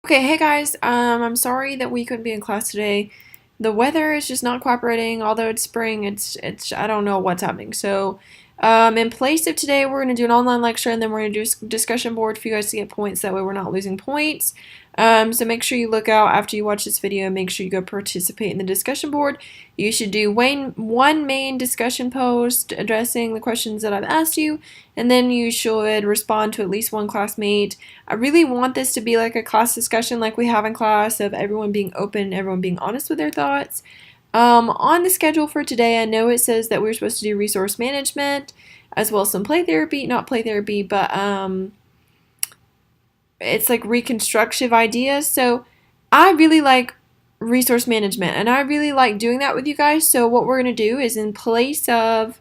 Okay, hey guys, I'm sorry that we couldn't be in class today. The weather is just not cooperating, although it's spring, I don't know what's happening. So, in place of today, we're going to do an online lecture and then we're going to do a discussion board for you guys to get points. That way we're not losing points. So make sure you look out after you watch this video. Make sure you go participate in the discussion board. You should do one main discussion post addressing the questions that I've asked you, and then you should respond to at least one classmate. I really want this to be like a class discussion like we have in class, of everyone being open, everyone being honest with their thoughts. On the schedule for today, I know it says that we're supposed to do resource management as well as some play therapy, not play therapy, but it's like reconstructive ideas. So I really like resource management and I really like doing that with you guys. So what we're going to do is, in place of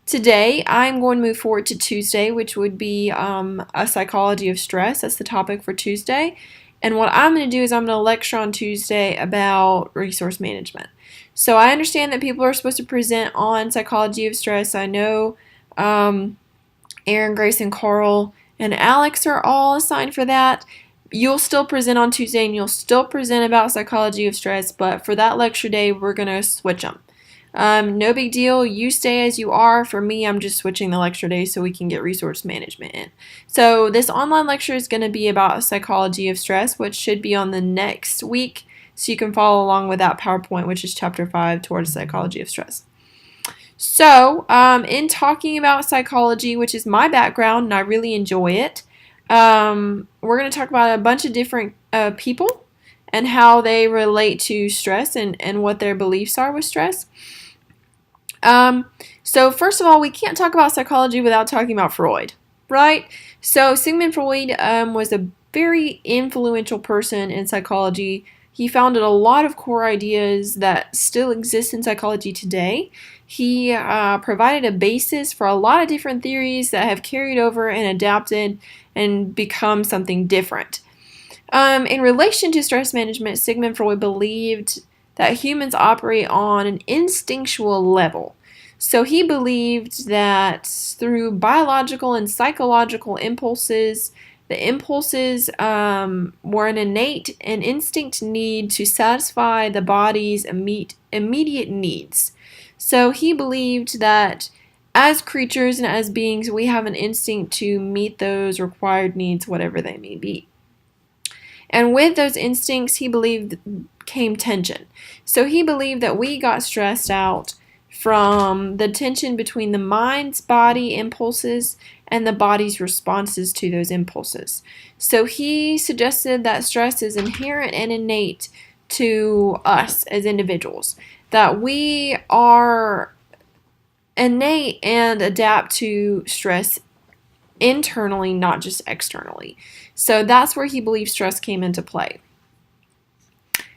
today, I'm going to move forward to Tuesday, which would be a psychology of stress. That's the topic for Tuesday. And what I'm going to do is I'm going to lecture on Tuesday about resource management. So I understand that people are supposed to present on psychology of stress. I know Aaron, Grace, and Carl and Alex are all assigned for that. You'll still present on Tuesday and you'll still present about psychology of stress, but for that lecture day, we're going to switch them. No big deal. You stay as you are. For me, I'm just switching the lecture day so we can get resource management in. So this online lecture is going to be about psychology of stress, which should be on the next week. So you can follow along with that PowerPoint, which is chapter 5 towards psychology of stress. So, in talking about psychology, which is my background and I really enjoy it, we're going to talk about a bunch of different people and how they relate to stress and what their beliefs are with stress. So first of all, we can't talk about psychology without talking about Freud, right? So Sigmund Freud was a very influential person in psychology. He founded a lot of core ideas that still exist in psychology today. He provided a basis for a lot of different theories that have carried over and adapted and become something different. In relation to stress management, Sigmund Freud believed that humans operate on an instinctual level. So he believed that through biological and psychological impulses, the impulses were an innate and instinct need to satisfy the body's immediate needs. So he believed that as creatures and as beings, we have an instinct to meet those required needs, whatever they may be. And with those instincts, he believed came tension. So he believed that we got stressed out from the tension between the mind's body impulses and the body's responses to those impulses. So he suggested that stress is inherent and innate to us as individuals, that we are innate and adapt to stress internally, not just externally. So that's where he believed stress came into play.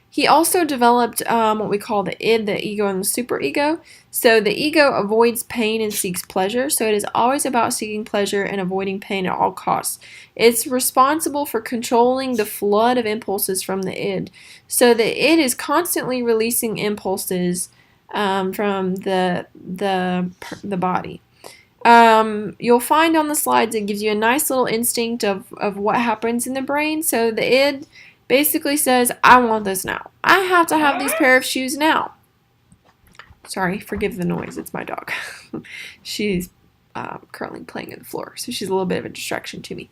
He also developed what we call the id, the ego, and the superego. So the ego avoids pain and seeks pleasure. So it is always about seeking pleasure and avoiding pain at all costs. It's responsible for controlling the flood of impulses from the id. So the id is constantly releasing impulses from the body. You'll find on the slides it gives you a nice little instinct of what happens in the brain. So the id basically says, I want this now. I have to have these pair of shoes now. Sorry, forgive the noise. It's my dog. She's currently playing on the floor, so she's a little bit of a distraction to me.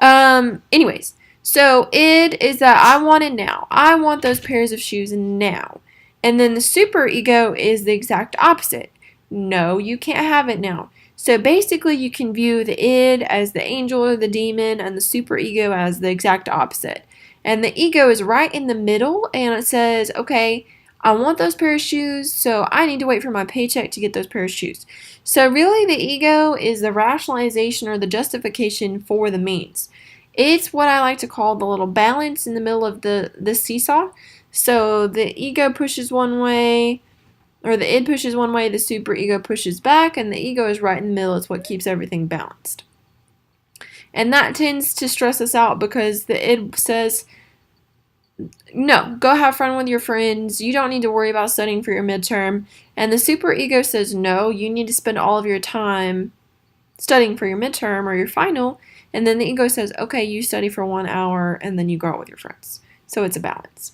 Anyways, so id is that I want it now. I want those pairs of shoes now. And then the superego is the exact opposite. No, you can't have it now. So basically, you can view the id as the angel or the demon and the superego as the exact opposite. And the ego is right in the middle, and it says, okay, I want those pair of shoes, so I need to wait for my paycheck to get those pair of shoes. So really, the ego is the rationalization or the justification for the means. It's what I like to call the little balance in the middle of the seesaw. So the ego pushes one way, or the id pushes one way, the superego pushes back, and the ego is right in the middle. It's what keeps everything balanced. And that tends to stress us out because the id says, no, go have fun with your friends. You don't need to worry about studying for your midterm. And the superego says, no, you need to spend all of your time studying for your midterm or your final And then the ego says, okay, you study for 1 hour and then you go out with your friends. So it's a balance.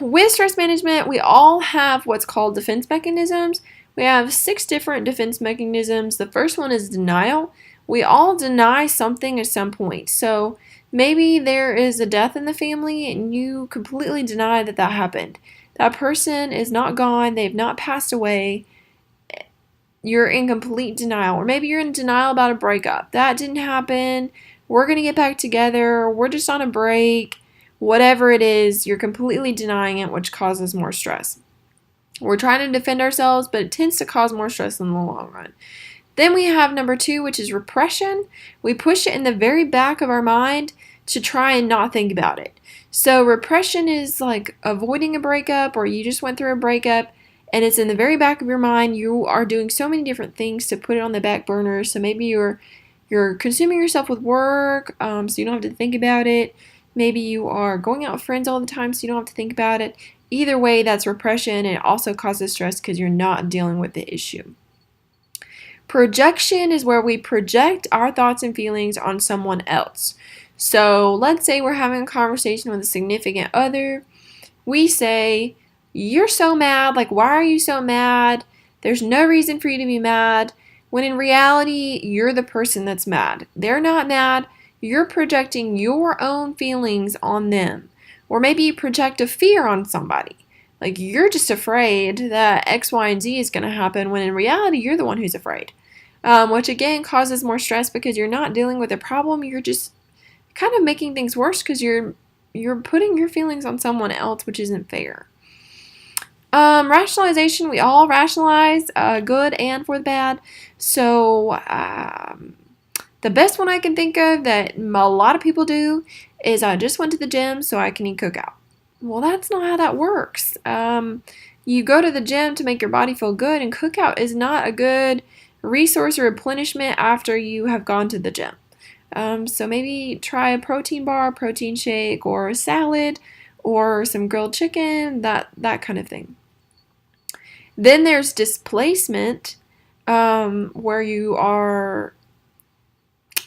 With stress management, we all have what's called defense mechanisms. We have 6 different defense mechanisms. The first one is denial. We all deny something at some point. So maybe there is a death in the family and you completely deny that that happened. That person is not gone. They've not passed away. You're in complete denial. Or maybe you're in denial about a breakup. That didn't happen. We're going to get back together. We're just on a break. Whatever it is, you're completely denying it, which causes more stress. We're trying to defend ourselves, but it tends to cause more stress in the long run. Then we have number 2, which is repression. We push it in the very back of our mind to try and not think about it. So repression is like avoiding a breakup, or you just went through a breakup and it's in the very back of your mind. You are doing so many different things to put it on the back burner. So maybe you're consuming yourself with work, so you don't have to think about it. Maybe you are going out with friends all the time, so you don't have to think about it. Either way, that's repression, and it also causes stress because you're not dealing with the issue. Projection is where we project our thoughts and feelings on someone else. So let's say we're having a conversation with a significant other. We say, you're so mad, like why are you so mad? There's no reason for you to be mad. When in reality, you're the person that's mad. They're not mad. You're projecting your own feelings on them. Or maybe you project a fear on somebody. Like you're just afraid that X, Y, and Z is going to happen when in reality, you're the one who's afraid. Which again causes more stress because you're not dealing with a problem. You're just kind of making things worse because you're putting your feelings on someone else, which isn't fair. Rationalization, we all rationalize, good and for the bad. So the best one I can think of that a lot of people do is I just went to the gym so I can eat cookout. Well, that's not how that works. You go to the gym to make your body feel good, and cookout is not a good resource or replenishment after you have gone to the gym. So maybe try a protein bar, protein shake, or a salad, or some grilled chicken, that kind of thing. Then there's displacement, where you are...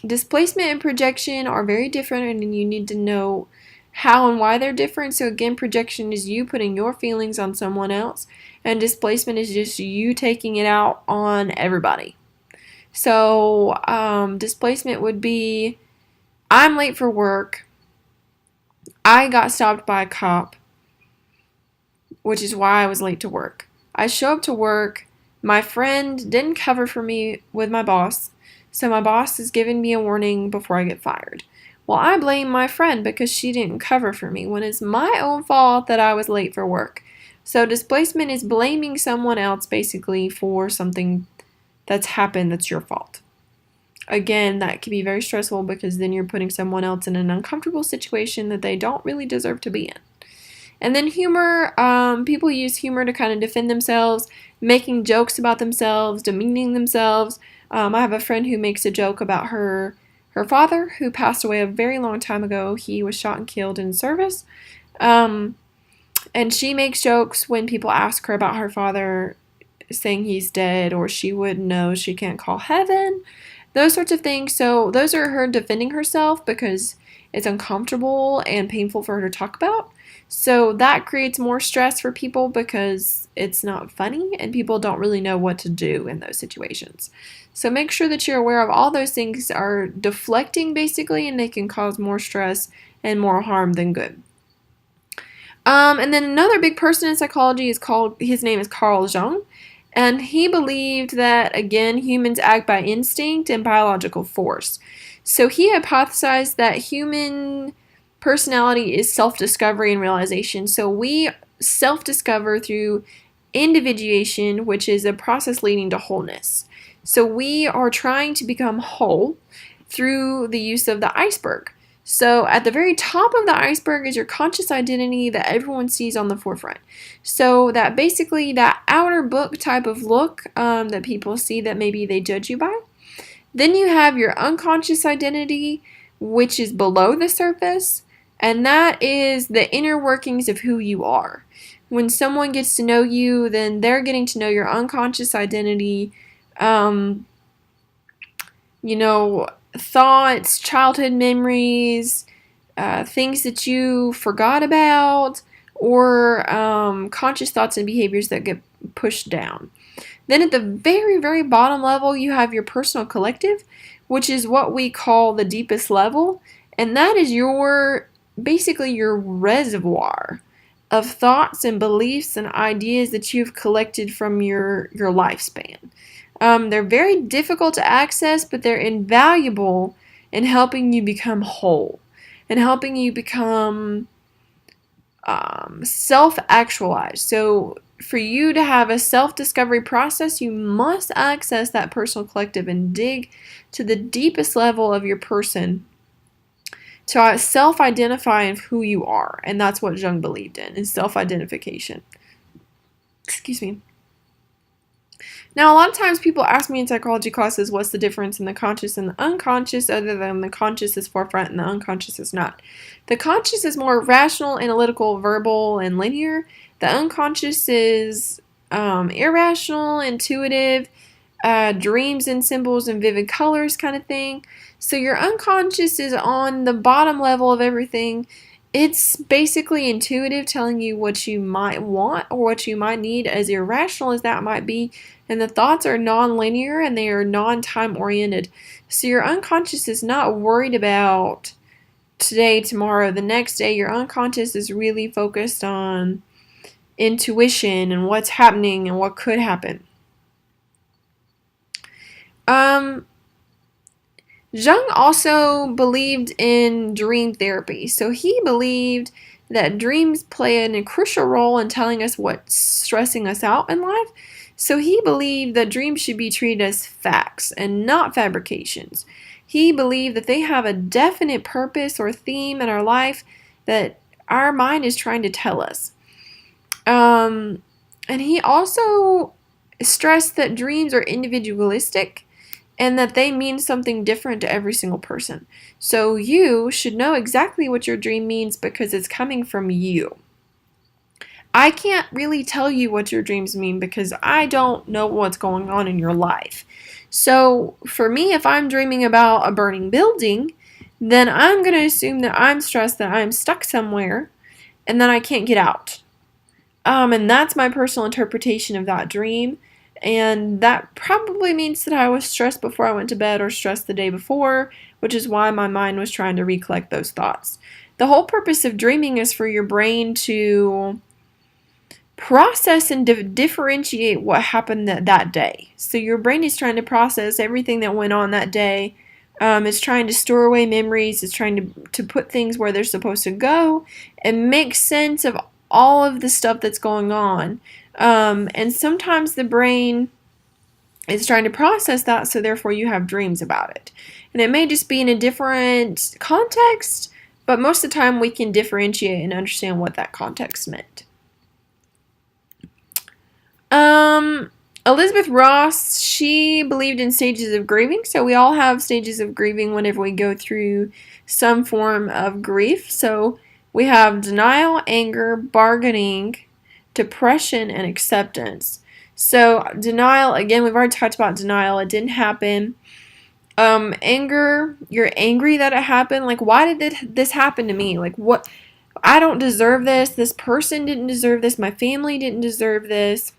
Displacement and projection are very different, and you need to know how and why they're different. So again, projection is you putting your feelings on someone else, and displacement is just you taking it out on everybody. So displacement would be, I'm late for work. I got stopped by a cop, which is why I was late to work. I show up to work. My friend didn't cover for me with my boss, so my boss is giving me a warning before I get fired. Well, I blame my friend because she didn't cover for me when it's my own fault that I was late for work. So displacement is blaming someone else basically for something that's happened that's your fault. Again, that can be very stressful because then you're putting someone else in an uncomfortable situation that they don't really deserve to be in. And then humor, people use humor to kind of defend themselves, making jokes about themselves, demeaning themselves. I have a friend who makes a joke about her father, who passed away a very long time ago. He was shot and killed in service. And she makes jokes when people ask her about her father, saying he's dead, or she wouldn't know, she can't call heaven, those sorts of things. So those are her defending herself because it's uncomfortable and painful for her to talk about. So that creates more stress for people because it's not funny and people don't really know what to do in those situations. So make sure that you're aware of all those things are deflecting basically, and they can cause more stress and more harm than good. And then another big person in psychology his name is Carl Jung, and he believed that, again, humans act by instinct and biological force. So he hypothesized that human personality is self-discovery and realization. So we self-discover through individuation, which is a process leading to wholeness. So we are trying to become whole through the use of the iceberg. So at the very top of the iceberg is your conscious identity that everyone sees on the forefront. So that basically that outer book type of look that people see that maybe they judge you by. Then you have your unconscious identity, which is below the surface, and that is the inner workings of who you are. When someone gets to know you, then they're getting to know your unconscious identity, you know, thoughts, childhood memories, things that you forgot about, or conscious thoughts and behaviors that get pushed down. Then at the very, very bottom level, you have your personal collective, which is what we call the deepest level. And that is basically your reservoir of thoughts and beliefs and ideas that you've collected from your lifespan. They're very difficult to access, but they're invaluable in helping you become whole and helping you become self-actualized. So for you to have a self-discovery process, you must access that personal collective and dig to the deepest level of your person to self-identify of who you are. And that's what Jung believed in, is self-identification. Excuse me. Now, a lot of times people ask me in psychology classes what's the difference in the conscious and the unconscious, other than the conscious is forefront and the unconscious is not. The conscious is more rational, analytical, verbal, and linear. The unconscious is irrational, intuitive, dreams and symbols and vivid colors kind of thing. So your unconscious is on the bottom level of everything. It's basically intuitive, telling you what you might want or what you might need, as irrational as that might be. And the thoughts are non-linear and they are non-time oriented. So your unconscious is not worried about today, tomorrow, the next day. Your unconscious is really focused on intuition and what's happening and what could happen. Jung also believed in dream therapy. So he believed that dreams play a crucial role in telling us what's stressing us out in life. So he believed that dreams should be treated as facts and not fabrications. He believed that they have a definite purpose or theme in our life that our mind is trying to tell us. And he also stressed that dreams are individualistic and that they mean something different to every single person. So you should know exactly what your dream means because it's coming from you. I can't really tell you what your dreams mean because I don't know what's going on in your life. So for me, if I'm dreaming about a burning building, then I'm going to assume that I'm stressed that I'm stuck somewhere and then I can't get out. And that's my personal interpretation of that dream. And that probably means that I was stressed before I went to bed or stressed the day before, which is why my mind was trying to recollect those thoughts. The whole purpose of dreaming is for your brain to process and differentiate what happened that day. So your brain is trying to process everything that went on that day. It's trying to store away memories. It's trying to put things where they're supposed to go and make sense of all of the stuff that's going on. And sometimes the brain is trying to process that, so therefore you have dreams about it. And it may just be in a different context, but most of the time we can differentiate and understand what that context meant. Elizabeth Ross, she believed in stages of grieving. So we all have stages of grieving whenever we go through some form of grief. So we have denial, anger, bargaining, depression, and acceptance. So denial, again, we've already talked about denial. It didn't happen. Anger, you're angry that it happened. Like, why did this happen to me? Like, what? I don't deserve this. This person didn't deserve this. My family didn't deserve this.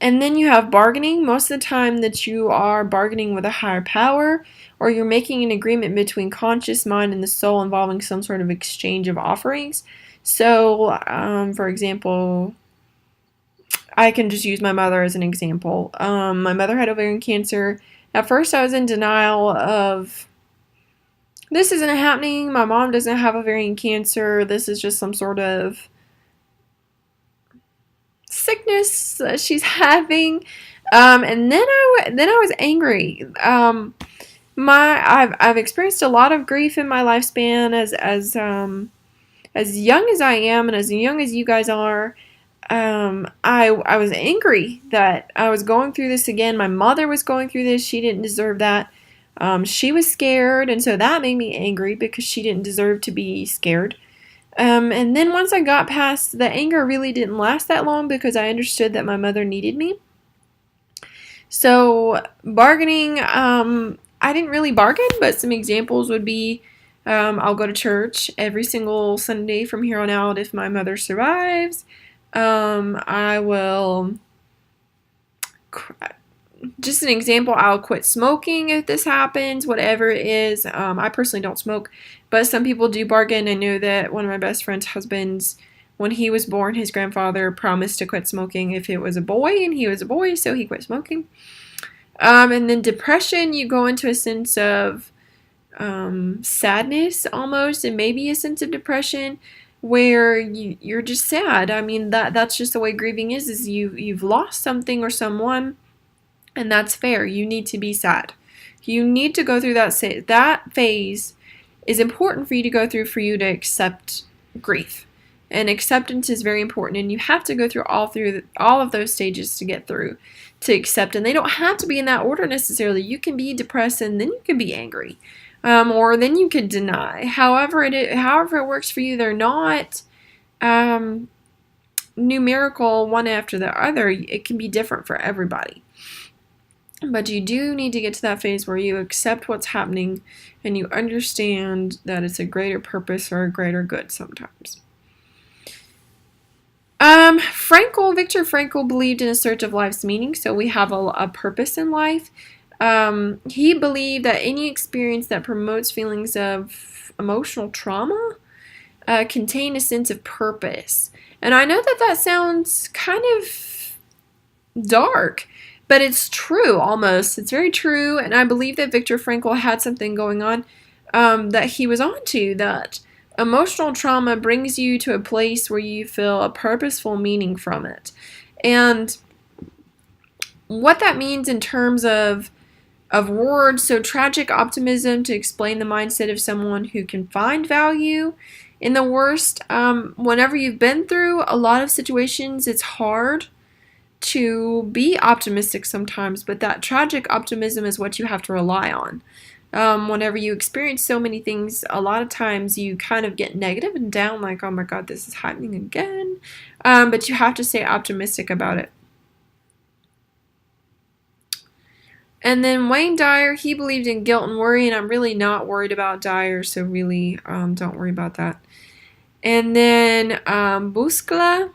And then you have bargaining. Most of the time that you are bargaining with a higher power, or you're making an agreement between conscious mind and the soul involving some sort of exchange of offerings. So, for example, I can just use my mother as an example. My mother had ovarian cancer. At first I was in denial of, this isn't happening. My mom doesn't have ovarian cancer. This is just some sort of sickness that she's having. And then I was angry. I've experienced a lot of grief in my lifespan as young as I am and as young as you guys are. I was angry that I was going through this again. My mother was going through this. She didn't deserve that. She was scared, and so that made me angry because she didn't deserve to be scared. And then once I got past, the anger really didn't last that long because I understood that my mother needed me. So bargaining, I didn't really bargain, but some examples would be I'll go to church every single Sunday from here on out if my mother survives. I will, just an example, I'll quit smoking if this happens, whatever it is. I personally don't smoke, but some people do bargain. I know that one of my best friend's husbands, when he was born, his grandfather promised to quit smoking if it was a boy, and he was a boy, so he quit smoking. And then depression, you go into a sense of sadness almost, and maybe a sense of depression where you're just sad. I mean, that's just the way grieving is you've lost something or someone, and that's fair. You need to be sad. You need to go through that phase is important for you to go through for you to accept grief. And acceptance is very important, and you have to go through all of those stages to get through to accept. And they don't have to be in that order necessarily. You can be depressed, and then you can be angry, or then you could deny. However it works for you, they're not numerical one after the other. It can be different for everybody. But you do need to get to that phase where you accept what's happening and you understand that it's a greater purpose or a greater good sometimes. Viktor Frankl believed in a search of life's meaning, so we have a purpose in life. He believed that any experience that promotes feelings of emotional trauma contain a sense of purpose. And I know that sounds kind of dark, but it's true almost. It's very true, and I believe that Viktor Frankl had something going on that he was onto, that emotional trauma brings you to a place where you feel a purposeful meaning from it. And what that means in terms of words, so tragic optimism to explain the mindset of someone who can find value in the worst. Whenever you've been through a lot of situations, it's hard to be optimistic sometimes, but that tragic optimism is what you have to rely on. Whenever you experience so many things, a lot of times you kind of get negative and down, like, oh my God, this is happening again. But you have to stay optimistic about it. And then Wayne Dyer, he believed in guilt and worry, and I'm really not worried about Dyer, so really don't worry about that. And then Buskla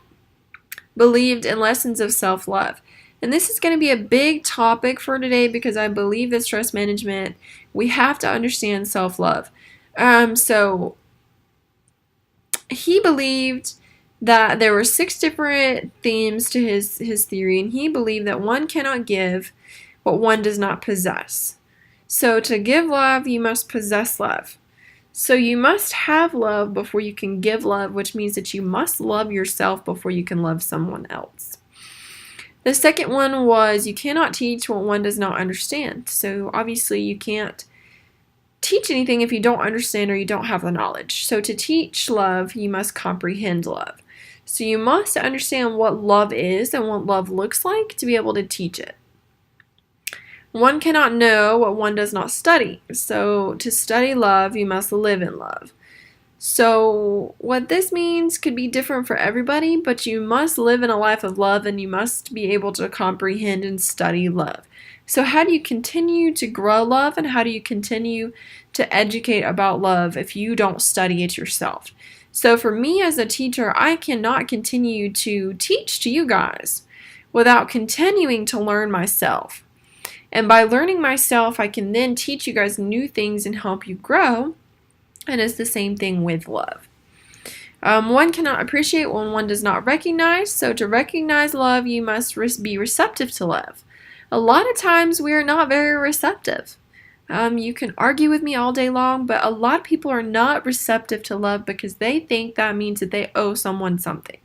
believed in lessons of self-love. And this is going to be a big topic for today because I believe that stress management, we have to understand self-love. So he believed that there were 6 different themes to his theory, and he believed that one cannot give what one does not possess. So to give love, you must possess love. So you must have love before you can give love, which means that you must love yourself before you can love someone else. The second one was you cannot teach what one does not understand. So obviously you can't teach anything if you don't understand or you don't have the knowledge. So to teach love, you must comprehend love. So you must understand what love is and what love looks like to be able to teach it. One cannot know what one does not study. So to study love, you must live in love. So what this means could be different for everybody, but you must live in a life of love and you must be able to comprehend and study love. So how do you continue to grow love and how do you continue to educate about love if you don't study it yourself? So for me as a teacher, I cannot continue to teach to you guys without continuing to learn myself. And by learning myself, I can then teach you guys new things and help you grow. And it's the same thing with love. One cannot appreciate when one does not recognize. So to recognize love, you must be receptive to love. A lot of times we are not very receptive. You can argue with me all day long, but a lot of people are not receptive to love because they think that means that they owe someone something.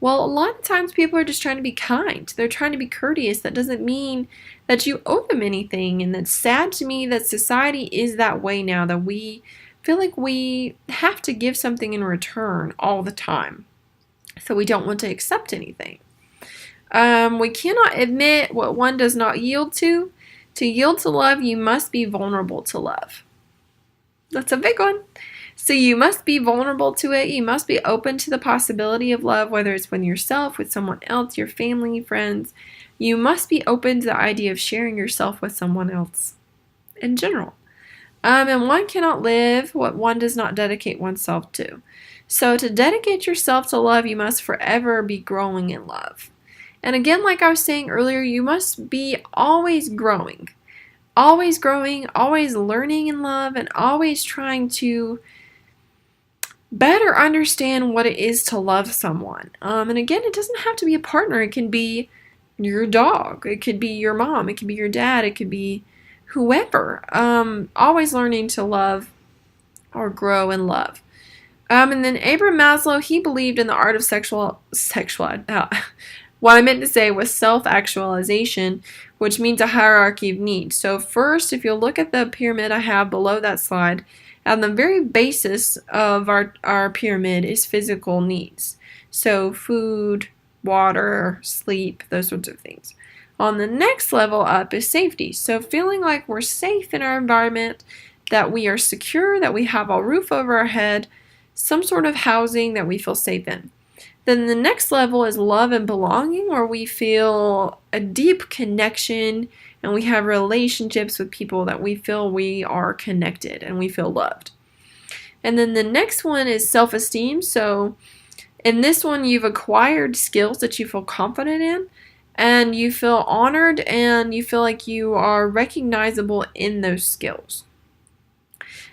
Well, a lot of times people are just trying to be kind. They're trying to be courteous. That doesn't mean that you owe them anything. And that's sad to me that society is that way now, that we feel like we have to give something in return all the time. So we don't want to accept anything. We cannot admit what one does not yield to. To yield to love, you must be vulnerable to love. That's a big one. So you must be vulnerable to it. You must be open to the possibility of love, whether it's with yourself, with someone else, your family, friends. You must be open to the idea of sharing yourself with someone else in general. And one cannot live what one does not dedicate oneself to. So to dedicate yourself to love, you must forever be growing in love. And again, like I was saying earlier, you must be always growing, always learning in love, and always trying to better understand what it is to love someone. And again, it doesn't have to be a partner. It can be your dog. It could be your mom. It could be your dad. It could be whoever. Always learning to love or grow in love. And then Abraham Maslow, he believed in the art of what I meant to say was self-actualization, which means a hierarchy of needs. So first, if you'll look at the pyramid I have below that slide, and the very basis of our pyramid is physical needs. So food, water, sleep, those sorts of things. On the next level up is safety. So feeling like we're safe in our environment, that we are secure, that we have a roof over our head, some sort of housing that we feel safe in. Then the next level is love and belonging, where we feel a deep connection and we have relationships with people that we feel we are connected and we feel loved. And then the next one is self-esteem. So in this one, you've acquired skills that you feel confident in, and you feel honored, and you feel like you are recognizable in those skills.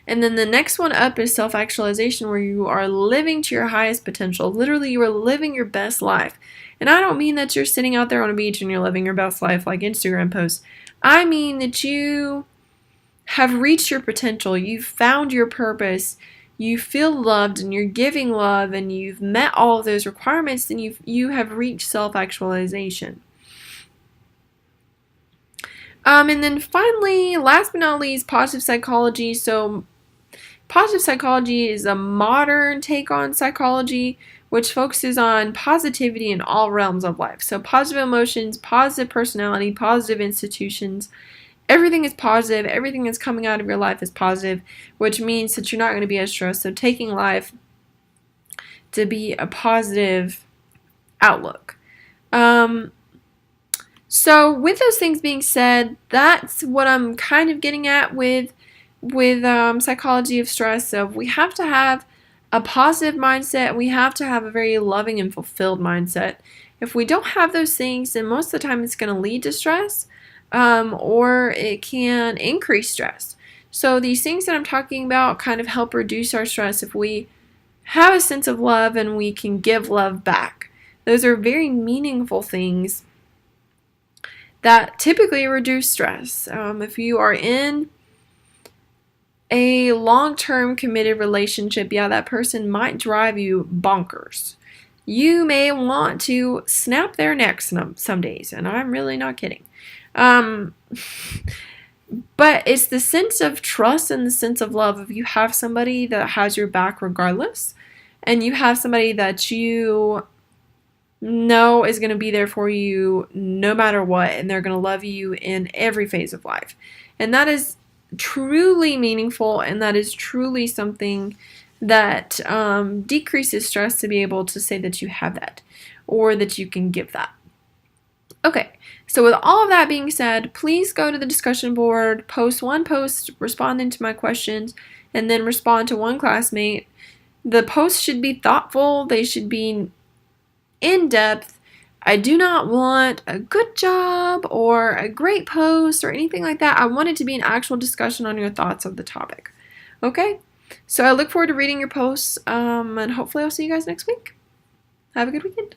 And then the next one up is self-actualization, where you are living to your highest potential. Literally, you are living your best life. And I don't mean that you're sitting out there on a beach and you're living your best life like Instagram posts. I mean that you have reached your potential. You've found your purpose. You feel loved and you're giving love and you've met all of those requirements, then you have reached self-actualization. And then finally, last but not least, positive psychology. So positive psychology is a modern take on psychology, which focuses on positivity in all realms of life. So positive emotions, positive personality, positive institutions. Everything is positive. Everything that's coming out of your life is positive, which means that you're not going to be as stressed. So taking life to be a positive outlook. So with those things being said, that's what I'm kind of getting at with psychology of stress. So we have to have a positive mindset. We have to have a very loving and fulfilled mindset. If we don't have those things, then most of the time it's going to lead to stress, or it can increase stress. So these things that I'm talking about kind of help reduce our stress if we have a sense of love and we can give love back. Those are very meaningful things that typically reduce stress. If you are in a long-term committed relationship, yeah, that person might drive you bonkers. You may want to snap their neck some days, and I'm really not kidding. But it's the sense of trust and the sense of love. If you have somebody that has your back regardless, and you have somebody that you know is going to be there for you no matter what, and they're going to love you in every phase of life. And that is truly meaningful, and that is truly something that decreases stress, to be able to say that you have that or that you can give that. Okay, so with all of that being said, please go to the discussion board, post one post responding to my questions, and then respond to one classmate. The posts should be thoughtful. They should be in depth. I do not want a good job or a great post or anything like that. I want it to be an actual discussion on your thoughts of the topic. Okay? So I look forward to reading your posts, and hopefully I'll see you guys next week. Have a good weekend.